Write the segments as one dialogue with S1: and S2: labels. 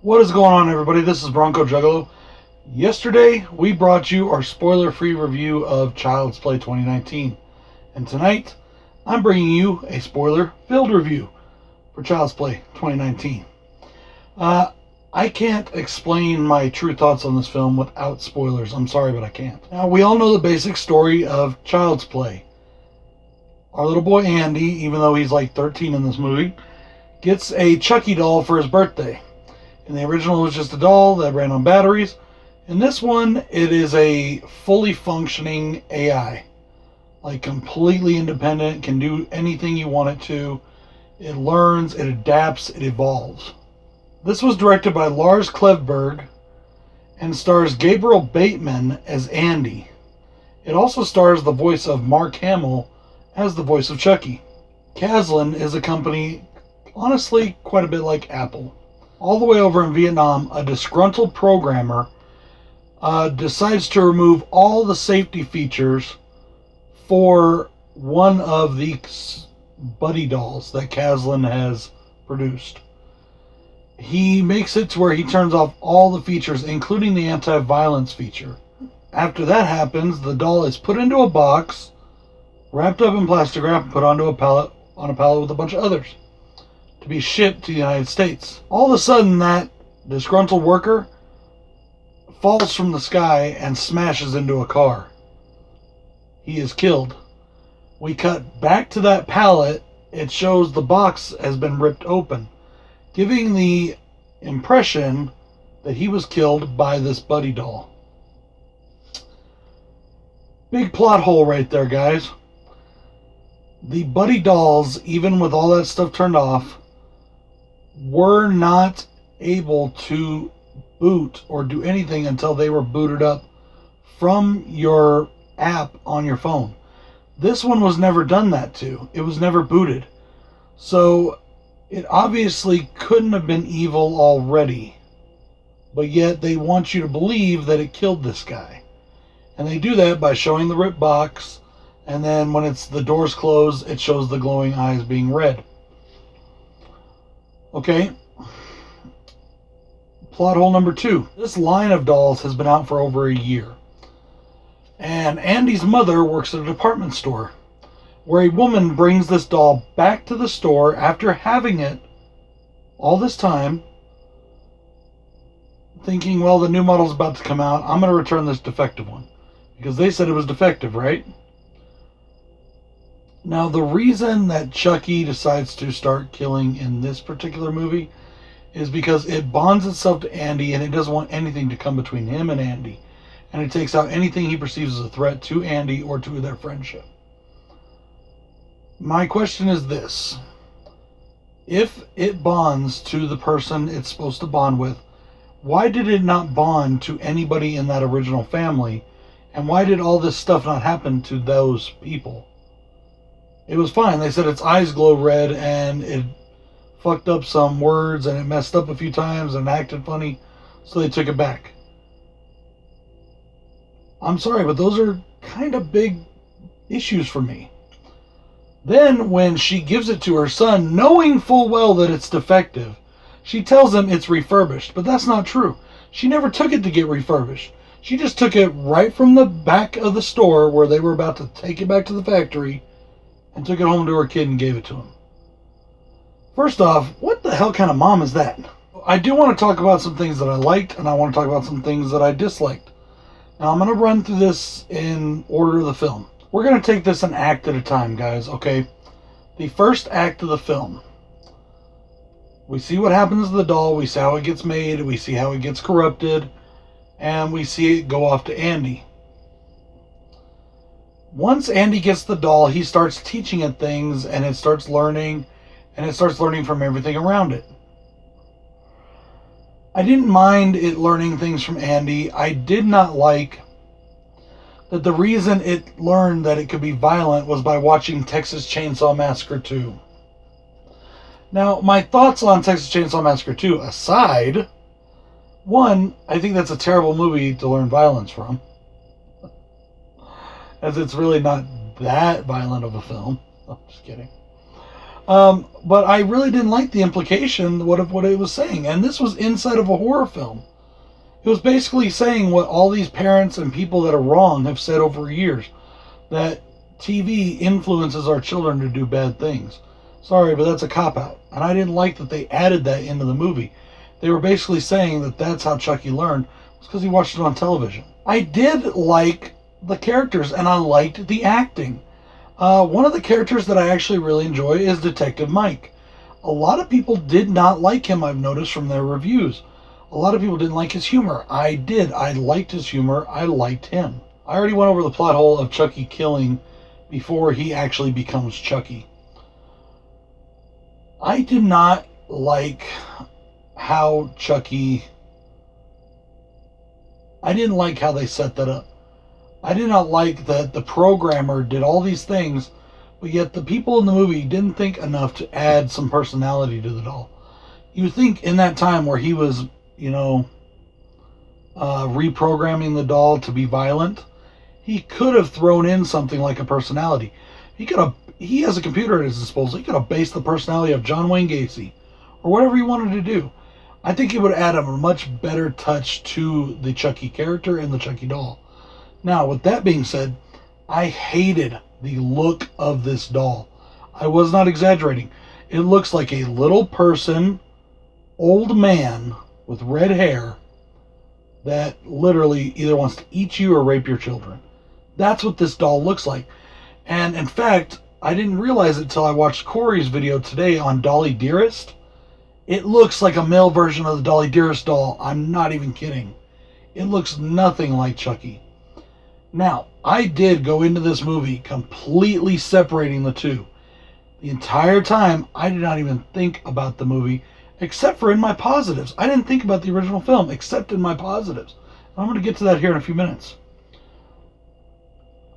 S1: What is going on, everybody? This is BroncoJuggalo. Yesterday, we brought you our spoiler-free review of Child's Play 2019. And tonight, I'm bringing you a spoiler-filled review for Child's Play 2019. I can't explain my true thoughts on this film without spoilers. I'm sorry, but I can't. Now, we all know the basic story of Child's Play. Our little boy Andy, even though he's like 13 in this movie, gets a Chucky doll for his birthday. In the original, it was just a doll that ran on batteries. In this one, it is a fully functioning AI. Like, completely independent, can do anything you want it to. It learns, it adapts, it evolves. This was directed by Lars Klevberg and stars Gabriel Bateman as Andy. It also stars the voice of Mark Hamill as the voice of Chucky. Kazlan is a company, honestly, quite a bit like Apple. All the way over in Vietnam, a disgruntled programmer decides to remove all the safety features for one of the buddy dolls that Kazlan has produced. He makes it to where he turns off all the features, including the anti-violence feature. After that happens, the doll is put into a box, wrapped up in plastic wrap, and put onto a pallet with a bunch of others to be shipped to the United States. All of a sudden, that disgruntled worker falls from the sky and smashes into a car. He is killed. We cut back to that pallet. It shows the box has been ripped open, giving the impression that he was killed by this buddy doll. Big plot hole right there, guys. The buddy dolls, even with all that stuff turned off, were not able to boot or do anything until they were booted up from your app on your phone. This one was never done that to. It was never booted. So it obviously couldn't have been evil already. But yet they want you to believe that it killed this guy. And they do that by showing the ripped box, and then when the doors close, it shows the glowing eyes being red. Okay. Plot hole number 2. This line of dolls has been out for over a year. And Andy's mother works at a department store where a woman brings this doll back to the store after having it all this time, thinking, well, the new model's about to come out. I'm going to return this defective one. Because they said it was defective, right? Now, the reason that Chucky decides to start killing in this particular movie is because it bonds itself to Andy and it doesn't want anything to come between him and Andy. And it takes out anything he perceives as a threat to Andy or to their friendship. My question is this. If it bonds to the person it's supposed to bond with, why did it not bond to anybody in that original family? And why did all this stuff not happen to those people? It was fine. They said its eyes glow red and it fucked up some words and it messed up a few times and acted funny, so they took it back. I'm sorry, but those are kind of big issues for me. Then when she gives it to her son, knowing full well that it's defective, she tells him it's refurbished, but that's not true. She never took it to get refurbished. She just took it right from the back of the store where they were about to take it back to the factory and took it home to her kid and gave it to him. First off, what the hell kind of mom is that? I do want to talk about some things that I liked, and I want to talk about some things that I disliked. Now, I'm going to run through this in order of the film. We're going to take this an act at a time, guys, okay? The first act of the film. We see what happens to the doll, we see how it gets made, we see how it gets corrupted, and we see it go off to Andy. Once Andy gets the doll, he starts teaching it things, and it starts learning from everything around it. I didn't mind it learning things from Andy. I did not like that the reason it learned that it could be violent was by watching Texas Chainsaw Massacre 2. Now, my thoughts on Texas Chainsaw Massacre 2 aside, one, I think that's a terrible movie to learn violence from, as it's really not that violent of a film. Oh, just kidding. But I really didn't like the implication of what it was saying. And this was inside of a horror film. It was basically saying what all these parents and people that are wrong have said over years. That TV influences our children to do bad things. Sorry, but that's a cop-out. And I didn't like that they added that into the movie. They were basically saying that that's how Chucky learned, was because he watched it on television. I did like the characters, and I liked the acting. One of the characters that I actually really enjoy is Detective Mike. A lot of people did not like him, I've noticed from their reviews. A lot of people didn't like his humor. I did. I liked his humor. I liked him. I already went over the plot hole of Chucky killing before he actually becomes Chucky. I did not like how I didn't like how they set that up. I did not like that the programmer did all these things, but yet the people in the movie didn't think enough to add some personality to the doll. You think in that time where he was, reprogramming the doll to be violent, he could have thrown in something like a personality. He has a computer at his disposal. He could have based the personality of John Wayne Gacy or whatever he wanted to do. I think it would add a much better touch to the Chucky character and the Chucky doll. Now, with that being said, I hated the look of this doll. I was not exaggerating. It looks like a little person, old man with red hair that literally either wants to eat you or rape your children. That's what this doll looks like. And in fact, I didn't realize it till I watched Corey's video today on Dolly Dearest. It looks like a male version of the Dolly Dearest doll. I'm not even kidding. It looks nothing like Chucky. Now, I did go into this movie completely separating the two. The entire time, I did not even think about the movie, except for in my positives. I didn't think about the original film, except in my positives. I'm going to get to that here in a few minutes.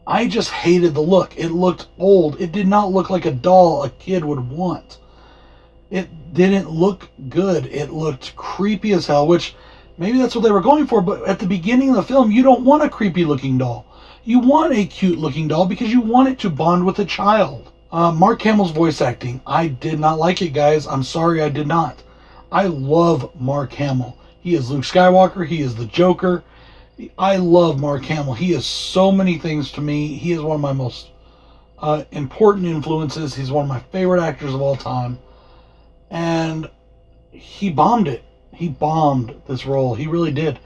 S1: I just hated the look. It looked old. It did not look like a doll a kid would want. It didn't look good. It looked creepy as hell, which maybe that's what they were going for, but at the beginning of the film, you don't want a creepy looking doll. You want a cute looking doll because you want it to bond with a child. Mark Hamill's voice acting, I did not like it, guys. I'm sorry, I did not. I love Mark Hamill. He is Luke Skywalker. He is the Joker. I love Mark Hamill. He is so many things to me. He is one of my most important influences. He's one of my favorite actors of all time. And he bombed it. He bombed this role. He really did.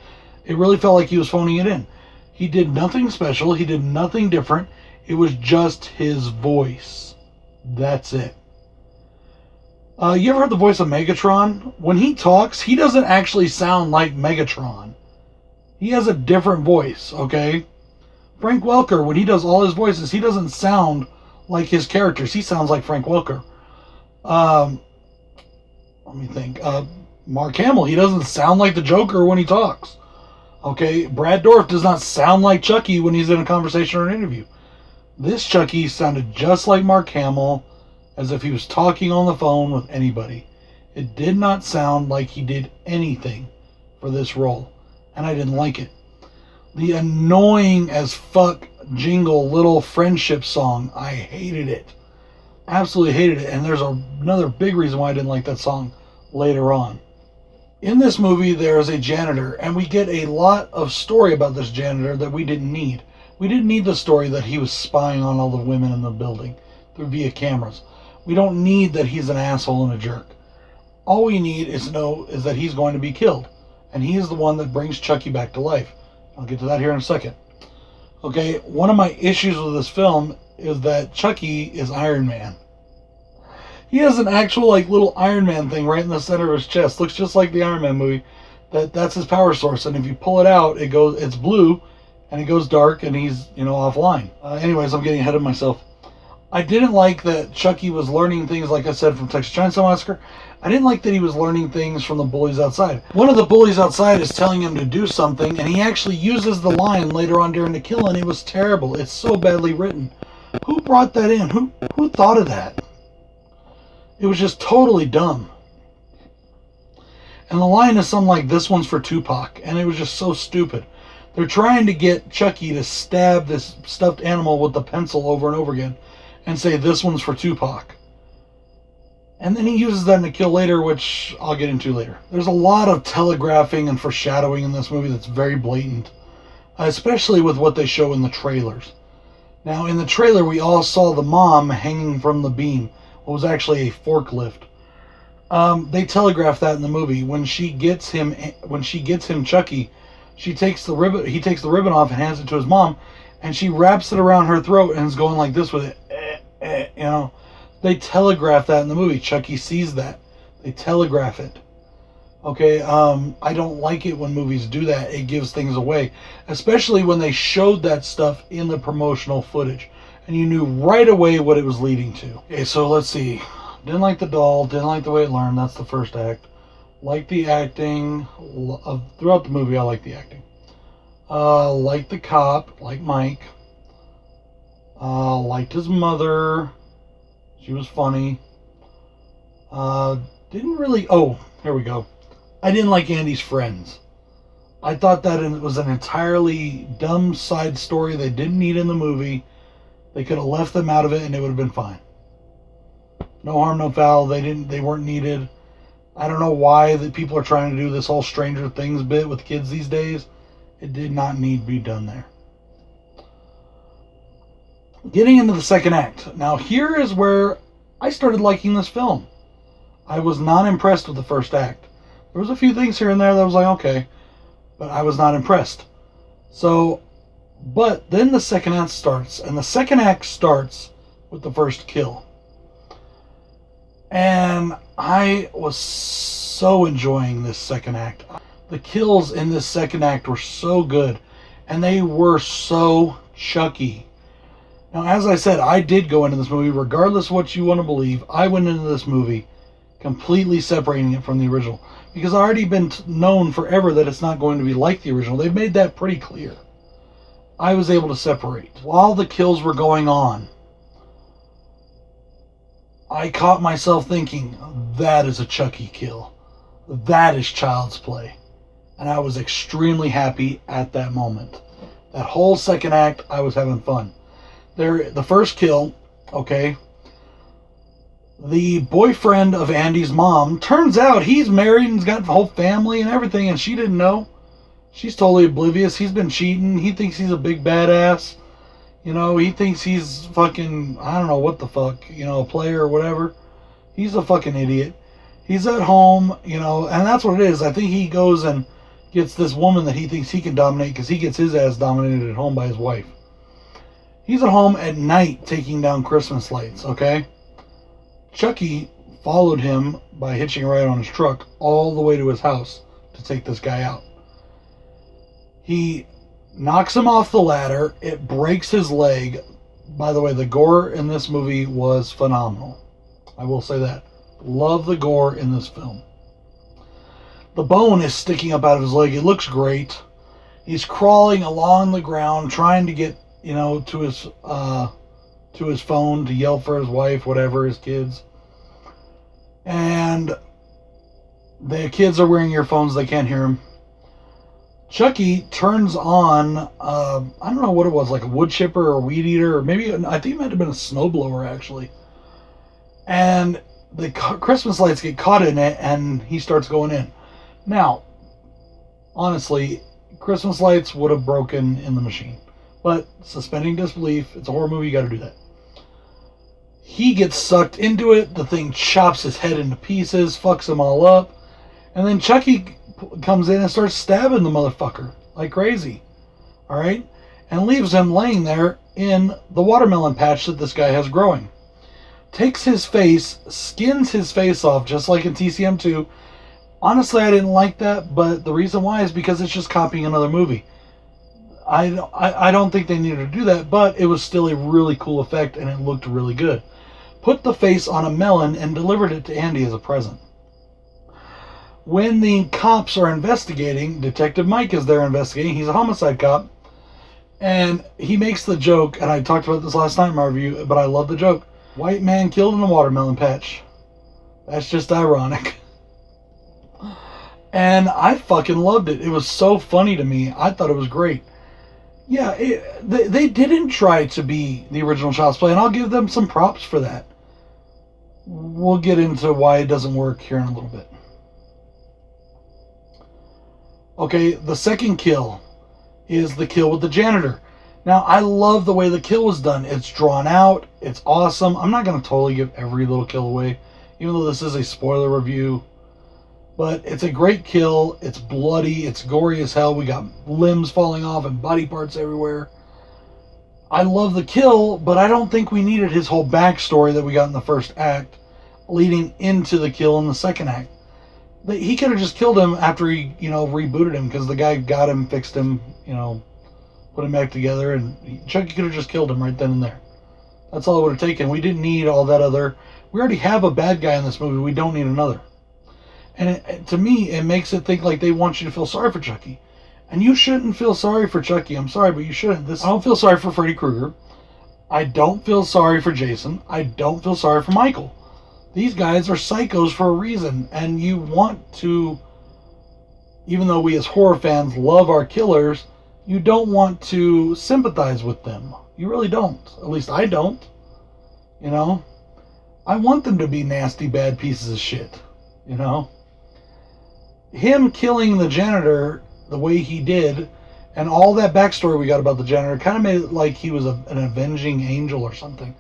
S1: It really felt like he was phoning it in. He did nothing special. He did nothing different. It was just his voice. That's it. You ever heard the voice of Megatron? When he talks, he doesn't actually sound like Megatron. He has a different voice, okay? Frank Welker, when he does all his voices, he doesn't sound like his characters. He sounds like Frank Welker. Let me think. Mark Hamill, he doesn't sound like the Joker when he talks. Okay, Brad Dourif does not sound like Chucky when he's in a conversation or an interview. This Chucky sounded just like Mark Hamill, as if he was talking on the phone with anybody. It did not sound like he did anything for this role, and I didn't like it. The annoying as fuck jingle little friendship song, I hated it. Absolutely hated it, and there's another big reason why I didn't like that song later on. In this movie, there is a janitor, and we get a lot of story about this janitor that we didn't need. We didn't need the story that he was spying on all the women in the building via cameras. We don't need that he's an asshole and a jerk. All we need is to know is that he's going to be killed, and he is the one that brings Chucky back to life. I'll get to that here in a second. Okay, one of my issues with this film is that Chucky is Iron Man. He has an actual little Iron Man thing right in the center of his chest. Looks just like the Iron Man movie. That's his power source, and if you pull it out, it's blue, and it goes dark, and he's offline. Anyways, I'm getting ahead of myself. I didn't like that Chucky was learning things, like I said, from Texas Chainsaw Massacre. I didn't like that he was learning things from the bullies outside. One of the bullies outside is telling him to do something, and he actually uses the line later on during the kill, and it was terrible. It's so badly written. Who brought that in? Who thought of that? It was just totally dumb. And the line is something like, "This one's for Tupac," and it was just so stupid. They're trying to get Chucky to stab this stuffed animal with the pencil over and over again and say, "This one's for Tupac." And then he uses that in a kill later, which I'll get into later. There's a lot of telegraphing and foreshadowing in this movie that's very blatant, especially with what they show in the trailers. Now, in the trailer, we all saw the mom hanging from the beam, what was actually a forklift. They telegraph that in the movie. When she gets him Chucky, he takes the ribbon off and hands it to his mom, and she wraps it around her throat and is going like this with it. You know, they telegraph that in the movie. Chucky sees that. They telegraph it. Okay, I don't like it when movies do that. It gives things away, especially when they showed that stuff in the promotional footage, and you knew right away what it was leading to. Okay, so let's see. Didn't like the doll. Didn't like the way it learned. That's the first act. Liked the acting. Throughout the movie, I liked the acting. Liked the cop. Liked Mike. Liked his mother. She was funny. Didn't really... Oh, here we go. I didn't like Andy's friends. I thought that it was an entirely dumb side story they didn't need in the movie. They could have left them out of it and it would have been fine. No harm, no foul. They weren't needed. I don't know why that people are trying to do this whole Stranger Things bit with kids these days. It did not need to be done there. Getting into the second act. Now here is where I started liking this film. I was not impressed with the first act. There was a few things here and there that I was like, okay, but I was not impressed. But then the second act starts, and the second act starts with the first kill. And I was so enjoying this second act. The kills in this second act were so good, and they were so Chucky. Now, as I said, I did go into this movie, regardless of what you want to believe, I went into this movie completely separating it from the original. Because I've already been known forever that it's not going to be like the original. They've made that pretty clear. I was able to separate. While the kills were going on, I caught myself thinking, that is a Chucky kill. That is child's play. And I was extremely happy at that moment. That whole second act, I was having fun. The first kill, okay, the boyfriend of Andy's mom, turns out he's married and's got a whole family and everything, and she didn't know. She's totally oblivious. He's been cheating. He thinks he's a big badass. You know, he thinks he's fucking, I don't know what the fuck, you know, a player or whatever. He's a fucking idiot. He's at home, you know, and that's what it is. I think he goes and gets this woman that he thinks he can dominate because he gets his ass dominated at home by his wife. He's at home at night taking down Christmas lights, okay? Chucky followed him by hitching a ride on his truck all the way to his house to take this guy out. He knocks him off the ladder. It breaks his leg. By the way, the gore in this movie was phenomenal. I will say that. Love the gore in this film. The bone is sticking up out of his leg. It looks great. He's crawling along the ground trying to get, you know, to his phone to yell for his wife, whatever, his kids. And the kids are wearing earphones. They can't hear him. Chucky turns on, I don't know what it was, like a wood chipper or a weed eater, or maybe, I think it might have been a snowblower, actually. And the Christmas lights get caught in it, and he starts going in. Now, honestly, Christmas lights would have broken in the machine. But suspending disbelief, it's a horror movie, you gotta do that. He gets sucked into it, the thing chops his head into pieces, fucks him all up, and then Chucky comes in and starts stabbing the motherfucker like crazy. Alright? And leaves him laying there in the watermelon patch that this guy has growing. Takes his face, skins his face off, just like in TCM2. Honestly, I didn't like that, but the reason why is because it's just copying another movie. I don't think they needed to do that, but it was still a really cool effect, and it looked really good. Put the face on a melon and delivered it to Andy as a present. When the cops are investigating, Detective Mike is there investigating. He's a homicide cop. And he makes the joke, and I talked about this last night in my review, but I love the joke. White man killed in a watermelon patch. That's just ironic. And I fucking loved it. It was so funny to me. I thought it was great. Yeah, they didn't try to be the original Child's Play, and I'll give them some props for that. We'll get into why it doesn't work here in a little bit. Okay, the second kill is the kill with the janitor. Now, I love the way the kill was done. It's drawn out. It's awesome. I'm not going to totally give every little kill away, even though this is a spoiler review. But it's a great kill. It's bloody. It's gory as hell. We got limbs falling off and body parts everywhere. I love the kill, but I don't think we needed his whole backstory that we got in the first act leading into the kill in the second act. He could have just killed him after he, rebooted him, because the guy got him, fixed him, put him back together, and Chucky could have just killed him right then and there. That's all it would have taken. We didn't need all that other... We already have a bad guy in this movie. We don't need another. And to me, it makes it think like they want you to feel sorry for Chucky. And you shouldn't feel sorry for Chucky. I'm sorry, but you shouldn't. I don't feel sorry for Freddy Krueger. I don't feel sorry for Jason. I don't feel sorry for Michael. These guys are psychos for a reason. And you want to... Even though we as horror fans love our killers, you don't want to sympathize with them. You really don't. At least I don't. I want them to be nasty, bad pieces of shit. Him killing the janitor the way he did, and all that backstory we got about the janitor, kind of made it like he was an avenging angel or something.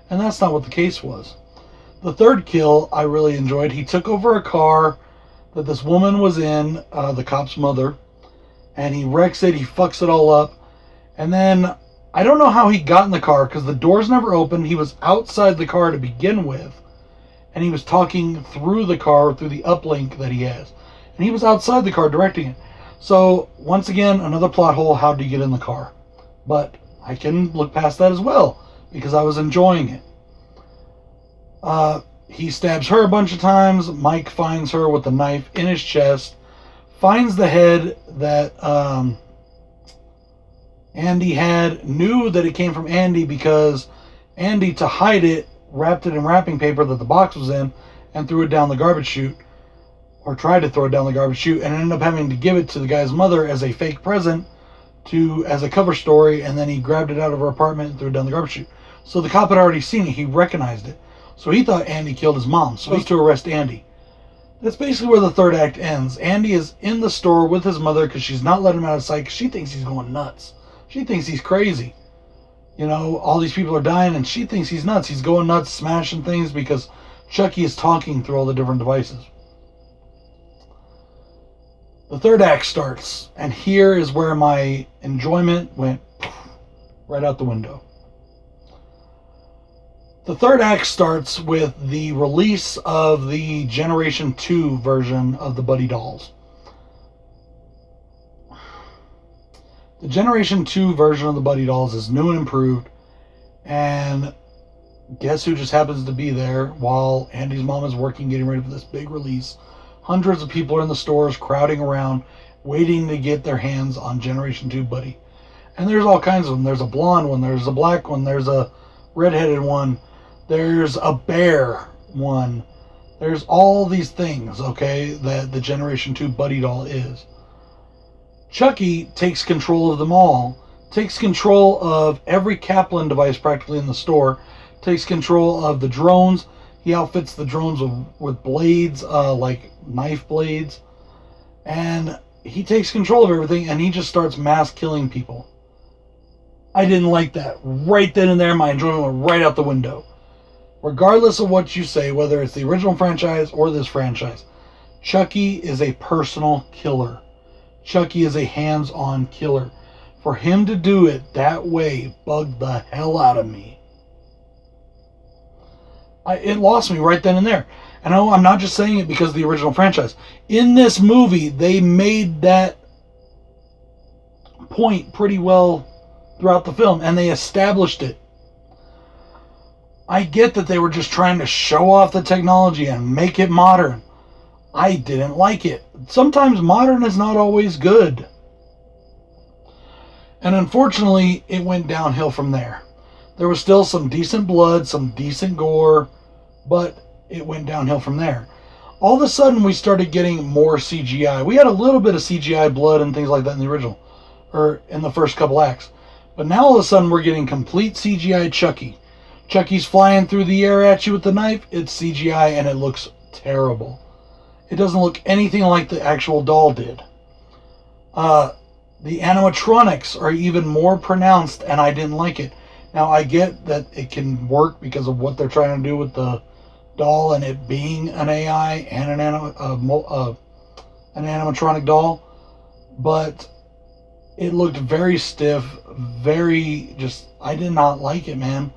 S1: And that's not what the case was. The third kill I really enjoyed. He took over a car that this woman was in, the cop's mother, and he wrecks it, he fucks it all up. And then, I don't know how he got in the car, because the doors never opened. He was outside the car to begin with, and he was talking through the car, through the uplink that he has. And he was outside the car directing it. So, once again, another plot hole. How did he get in the car? But I can look past that as well, because I was enjoying it. He stabs her a bunch of times. Mike finds her with a knife in his chest. Finds the head that Andy had. Knew that it came from Andy because Andy, to hide it, wrapped it in wrapping paper that the box was in and threw it down the garbage chute. Or tried to throw it down the garbage chute, and ended up having to give it to the guy's mother as a fake present as a cover story, and then he grabbed it out of her apartment and threw it down the garbage chute. So the cop had already seen it. He recognized it. So he thought Andy killed his mom. So he's to arrest Andy. That's basically where the third act ends. Andy is in the store with his mother because she's not letting him out of sight because she thinks he's going nuts. She thinks he's crazy. All these people are dying and she thinks he's nuts. He's going nuts, smashing things because Chucky is talking through all the different devices. The third act starts, and here is where my enjoyment went right out the window. The third act starts with the release of the Generation 2 version of the Buddy dolls. The Generation 2 version of the Buddy dolls is new and improved, and guess who just happens to be there while Andy's mom is working, getting ready for this big release. Hundreds of people are in the stores crowding around, waiting to get their hands on Generation 2 Buddy. And there's all kinds of them. There's a blonde one, there's a black one, there's a redheaded one, there's a bear one. There's all these things, okay, that the Generation 2 Buddy doll is. Chucky takes control of them all, takes control of every Kaplan device practically in the store, takes control of the drones. He outfits the drones with blades, like knife blades. And he takes control of everything, and he just starts mass killing people. I didn't like that. Right then and there, my enjoyment went right out the window. Regardless of what you say, whether it's the original franchise or this franchise, Chucky is a personal killer. Chucky is a hands-on killer. For him to do it that way bugged the hell out of me. It lost me right then and there. And I'm not just saying it because of the original franchise. In this movie, they made that point pretty well throughout the film, and they established it. I get that they were just trying to show off the technology and make it modern. I didn't like it. Sometimes modern is not always good. And unfortunately, it went downhill from there. There was still some decent blood, some decent gore, but it went downhill from there. All of a sudden, we started getting more CGI. We had a little bit of CGI blood and things like that in the original, or in the first couple acts. But now all of a sudden, we're getting complete CGI Chucky. Chucky's flying through the air at you with the knife. It's CGI and it looks terrible. It doesn't look anything like the actual doll did. The animatronics are even more pronounced, and I didn't like it. Now, I get that it can work because of what they're trying to do with the doll and it being an AI and an animatronic doll, but it looked very stiff, very just, I did not like it, man.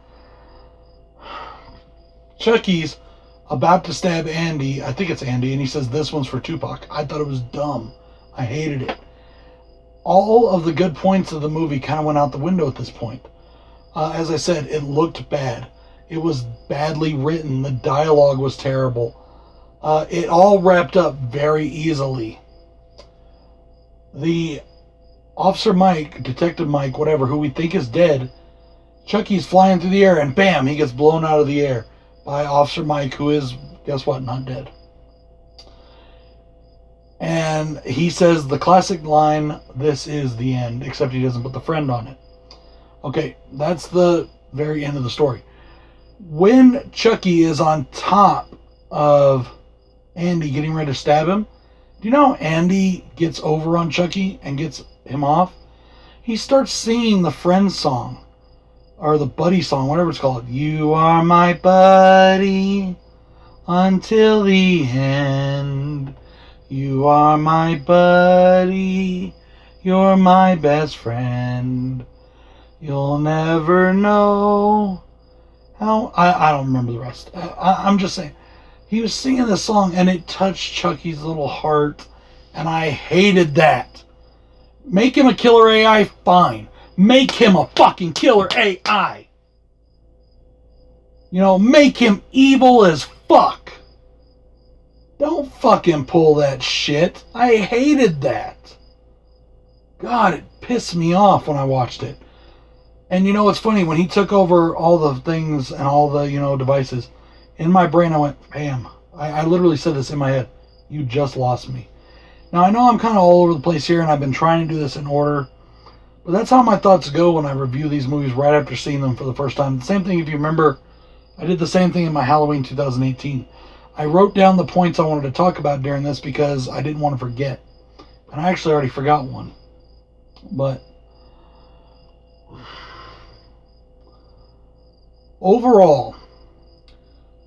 S1: Chucky's about to stab Andy, I think it's Andy, and he says this one's for Tupac. I thought it was dumb. I hated it. All of the good points of the movie kind of went out the window at this point. As I said, it looked bad. It was badly written. The dialogue was terrible. It all wrapped up very easily. The Officer Mike, Detective Mike, whatever, who we think is dead, Chucky's flying through the air and bam, he gets blown out of the air by Officer Mike, who is, guess what, not dead. And he says the classic line, "This is the end," except he doesn't put the friend on it. Okay, that's the very end of the story. When Chucky is on top of Andy getting ready to stab him, do you know Andy gets over on Chucky and gets him off? He starts singing the friend song, or the buddy song, whatever it's called. You are my buddy until the end. You are my buddy. You're my best friend. You'll never know how... I don't remember the rest. I'm just saying. He was singing this song and it touched Chucky's little heart. And I hated that. Make him a killer AI, fine. Make him a fucking killer AI. You know, make him evil as fuck. Don't fucking pull that shit. I hated that. God, it pissed me off when I watched it. And you know what's funny? When he took over all the things and all the, devices, in my brain I went, bam. I literally said this in my head. You just lost me. Now I know I'm kind of all over the place here and I've been trying to do this in order. But that's how my thoughts go when I review these movies right after seeing them for the first time. The same thing, if you remember, I did the same thing in my Halloween 2018. I wrote down the points I wanted to talk about during this because I didn't want to forget. And I actually already forgot one. But overall,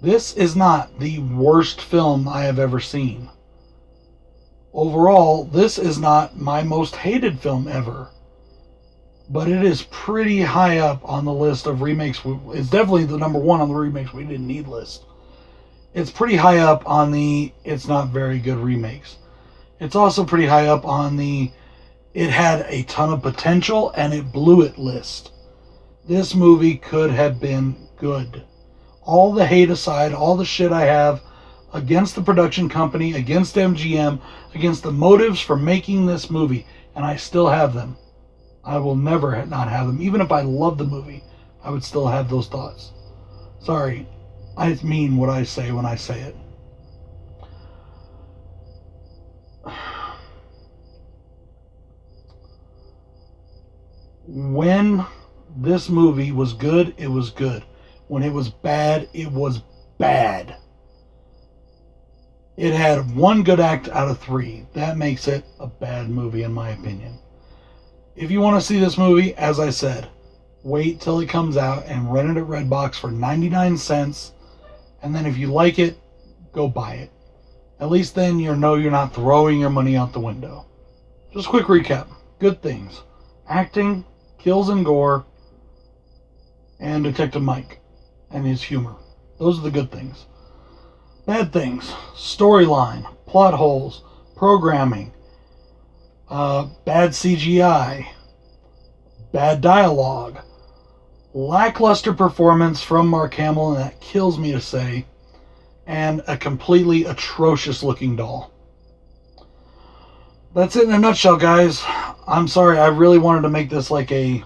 S1: this is not the worst film I have ever seen. Overall, this is not my most hated film ever. But it is pretty high up on the list of remakes. It's definitely the number one on the remakes we didn't need list. It's pretty high up on the it's not very good remakes. It's also pretty high up on the it had a ton of potential and it blew it list. This movie could have been good. All the hate aside, all the shit I have against the production company, against MGM, against the motives for making this movie, and I still have them. I will never not have them. Even if I love the movie, I would still have those thoughts. Sorry, I mean what I say when I say it. When this movie was good, it was good. When it was bad, it was bad. It had one good act out of 3. That makes it a bad movie in my opinion. If you want to see this movie, as I said, wait till it comes out and rent it at Redbox for 99 cents. And then if you like it, go buy it. At least then you know you're not throwing your money out the window. Just a quick recap. Good things. Acting, kills and gore, and Detective Mike and his humor. Those are the good things. Bad things. Storyline, plot holes, programming, bad CGI, bad dialogue, lackluster performance from Mark Hamill, and that kills me to say, and a completely atrocious looking doll. That's it in a nutshell, guys. I'm sorry, I really wanted to make this like a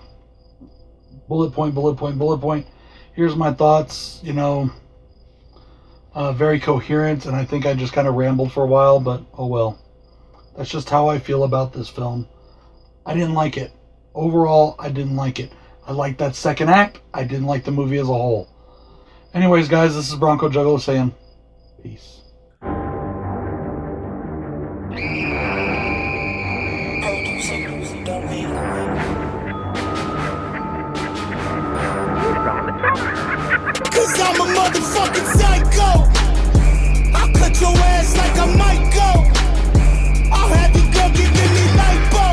S1: bullet point, bullet point, bullet point. Here's my thoughts, very coherent, and I think I just kind of rambled for a while, but oh well. That's just how I feel about this film. I didn't like it. Overall, I didn't like it. I liked that second act. I didn't like the movie as a whole. Anyways, guys, this is BroncoJuggalo saying peace.
S2: Cause I'm a motherfucking psycho. I'll cut your ass like